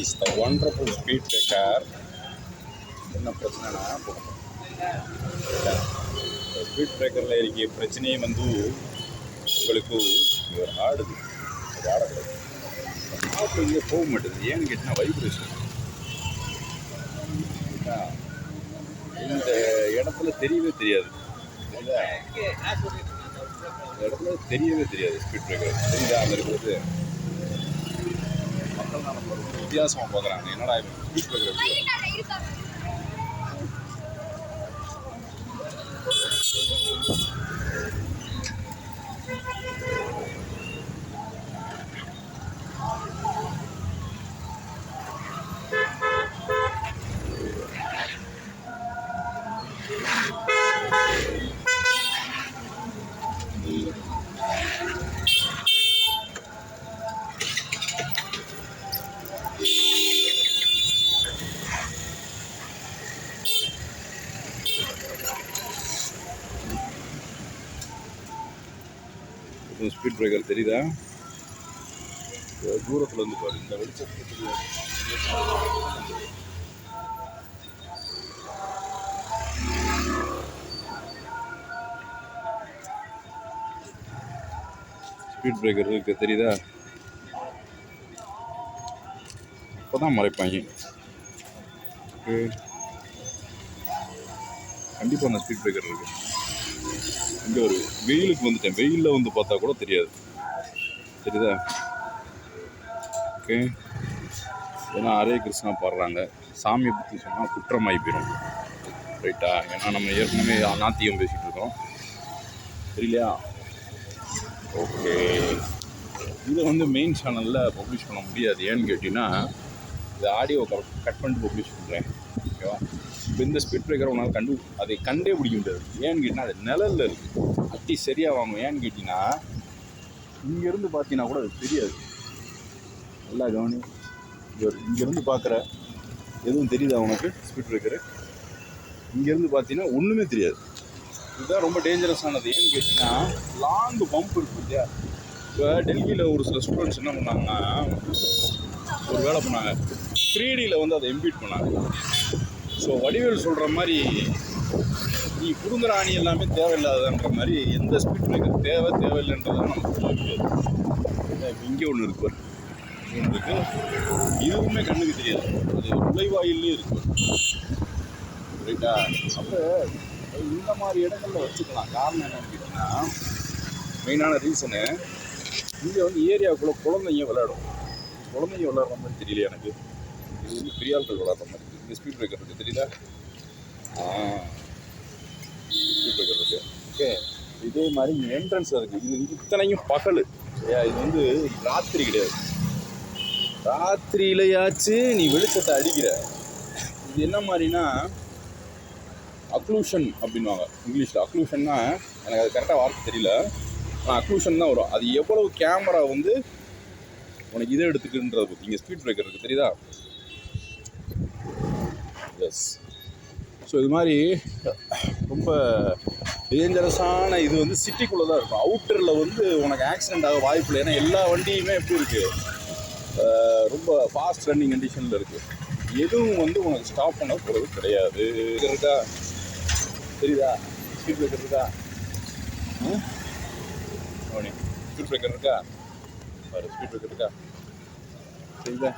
Is the wonderful speed breaker. என்ன பிரச்சனைனா speed பிரேக்கரில் இருக்க பிரச்சனையே வந்து உங்களுக்கு இவர் ஆடுது, அது ஆடக்கூடாது. ஆஃப் இங்கே போக மாட்டேங்குது. ஏன்னு கேட்டால் வைப்ரேஷன் இந்த இடத்துல தெரியவே தெரியாது. இந்த இடத்துல தெரியவே தெரியாது ஸ்பீட் பிரேக்கர் தெரியுதா? அங்கே இருக்கிறது மக்கள் தான் நம்ம ரொம்ப வித்தியாசமாக பார்க்குறாங்க. என்னடா ஸ்பீட் பிரேக்கர் ஸ்பீட் பிரேக்கர் தெரியுதா? தூரத்தில் இருந்து பாரு. இந்த வெளிச்சத்துக்கு தெரியாது. ஸ்பீட் பிரேக்கர் இருக்கு தெரியுதா? இப்போதான் மறைப்பாங்க. கண்டிப்பாக அந்த ஸ்பீட் பிரேக்கர் இருக்கு. இங்கே ஒரு வெயிலுக்கு வந்துட்டேன். வெயிலில் வந்து பார்த்தா கூட தெரியாது. தெரியுதா? ஓகே. ஏன்னா ஹரே கிருஷ்ணா பாடுறாங்க. சாமியை பற்றி சொன்னால் குற்றமாகி போயிடும். ரைட்டா? ஏன்னா நம்ம ஏற்கனவே நாத்தியம் பேசிகிட்டு இருக்கோம். தெரியலையா? ஓகே. இதை வந்து மெயின் சேனலில் பப்ளிஷ் பண்ண முடியாது. ஏன்னு கேட்டிங்கன்னா இது ஆடியோ கட் பண்ணிட்டு பப்ளிஷ் பண்ணுறேன். ஓகேவா? இப்போ இந்த ஸ்பீட் பிரேக்கரை உன்னால் அதை கண்டே பிடிக்க முடியாது. ஏன்னு கேட்டிங்கன்னா அது நிழலில் இருக்குது. அட்டி சரியாக வாங்கும். ஏன்னு கேட்டிங்கன்னா இங்கேருந்து பார்த்தீங்கன்னா கூட அது தெரியாது. நல்லா கவனி. இங்கேருந்து பார்க்குற எதுவும் தெரியுதா உனக்கு? ஸ்பீட் பிரேக்கரு இங்கேருந்து பார்த்தீங்கன்னா ஒன்றுமே தெரியாது. இதுதான் ரொம்ப டேஞ்சரஸானது. ஏன்னு கேட்டிங்கன்னா லாங் பம்ப் இருக்குது இல்லையா? இப்போ டெல்லியில் ஒரு சில ஸ்டூடெண்ட்ஸ் என்ன பண்ணாங்கன்னா ஒரு வேலை பண்ணாங்க. 3Dயில் வந்து அதை எம்பிட் பண்ணாங்க. ஸோ வடிவேல் சொல்கிற மாதிரி நீ புடுங்குற ஆணி எல்லாமே தேவையில்லாதன்ற மாதிரி எந்த ஸ்பீட் பிரேக்கர் தேவையில்லைன்றதை நமக்கு சொல்ல முடியாது. இங்கே ஒன்று இருக்கு, ஒன்று இருக்குது. இதுவுமே கண்ணுக்கு தெரியாது. அது நுழைவாயிலே இருக்கு. ரைட்டா? அப்போ இந்த மாதிரி இடங்களில் வச்சுக்கலாம். காரணம் என்னன்னு கேட்டிங்கன்னா மெயினான ரீசனு இங்கே வந்து ஏரியாவுக்குள்ளே குழந்தைங்க விளையாடும். குழந்தைங்க விளையாடுற மாதிரி தெரியல எனக்கு. இது வந்து பெரிய ஆட்கள் விளையாடுற மாதிரி இருக்குது. இந்த ஸ்பீட் பிரேக்கர் இருக்குது தெரியுதா? ஸ்பீட் பிரேக்கர் இருக்குது. ஓகே. இதே மாதிரி இங்கே என்ட்ரன்ஸில் இருக்குது. இது இத்தனையும் பகல். இது வந்து ராத்திரி கிடையாது. ராத்திரியிலையாச்சு நீ வெளிச்சத்தை அடிக்கிற. இது என்ன மாதிரினா அக்ளூஷன் அப்படின்வாங்க இங்கிலீஷில். அக்ளூஷன்னா எனக்கு அது கரெக்டாக வார்த்தை தெரியல. ஆனால் அக்ளூஷன் தான் வரும். அது எவ்வளவு கேமரா வந்து உனக்கு இதை எடுத்துக்கின்றது பற்றி இங்கே ஸ்பீட் பிரேக்கர் இருக்குது தெரியுதா? எஸ். ஸோ இது மாதிரி ரொம்ப டேஞ்சரஸான இது வந்து சிட்டிக்குள்ளே தான் இருக்கும். அவுட்டரில் வந்து உனக்கு ஆக்சிடெண்ட் ஆக வாய்ப்பு இல்லை. ஏன்னா எல்லா வண்டியுமே எப்படி இருக்குது? ரொம்ப ஃபாஸ்ட் ரன்னிங் கண்டிஷனில் இருக்குது. எதுவும் வந்து உனக்கு ஸ்டாப் பண்ண போகிறது கிடையாது. இருக்கா? தெரியுதா? ஸ்பீட் பிரேக்கர் இருக்கா? ஸ்பீட் பிரேக்கர் இருக்கா? பாரு, ஸ்பீட் பிரேக்கர் இருக்கா? தெரியுதா?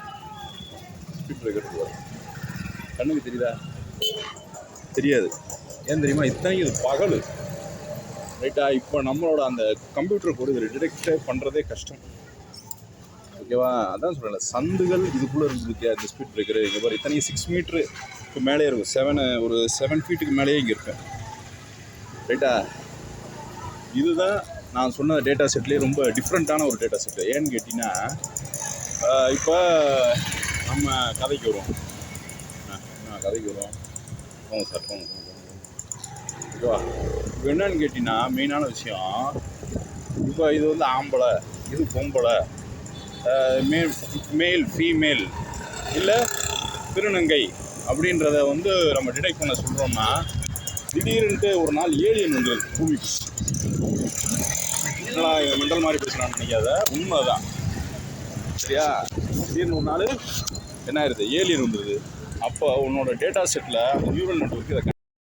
ஸ்பீட் பிரேக்கர் இருக்கா? கண்ணுக்கு தெரியுதா? தெரியாது. ஏன் தெரியுமா? இத்தனையும் இது பகல். ரைட்டா? இப்போ நம்மளோட அந்த கம்ப்யூட்டர் கூட இது டிடெக்டே பண்ணுறதே கஷ்டம். ஓகேவா? அதான் சொல்லலை. சந்துகள் இதுக்குள்ளே இருந்துருக்கு அந்த ஸ்பீட் பிரேக்கரு. இங்கே பாரு, இத்தனையும் 6 மீட்டருக்கு மேலே இருக்கும். ஒரு 7 ஃபீட்டுக்கு மேலேயே இங்கே இருப்பேன். ரைட்டா? இதுதான் நான் சொன்ன டேட்டா செட்லேயே ரொம்ப டிஃப்ரெண்ட்டான ஒரு டேட்டா செட்டு. ஏன்னு கேட்டிங்கன்னா இப்போ நம்ம கதைக்கு வருவோம். போங்க சார், போங்க. ஓகேவா? இப்போ என்னன்னு கேட்டிங்கன்னா மெயினான விஷயம், இப்போ இது வந்து ஆம்பளை, இது பொம்பளை, மேல் ஃபீமேல் இல்லை திருநங்கை அப்படின்றத வந்து நம்ம டிடெக்ட் பண்ண சொல்கிறோம்னா திடீர்னுட்டு ஒரு நாள் ஏலியன் வந்து பூமிக்கு என்னடா மெண்டல் மாதிரி பேசுகிறான்னு நினைக்காத. உண்மை தான். சரியா? திடீர்னு ஒரு நாள் என்ன ஆயிருது, ஏலியன் வந்துடுது. அப்போ உன்னோட டேட்டா செட்டில் அந்த நியூரல் நெட்வொர்க் இதை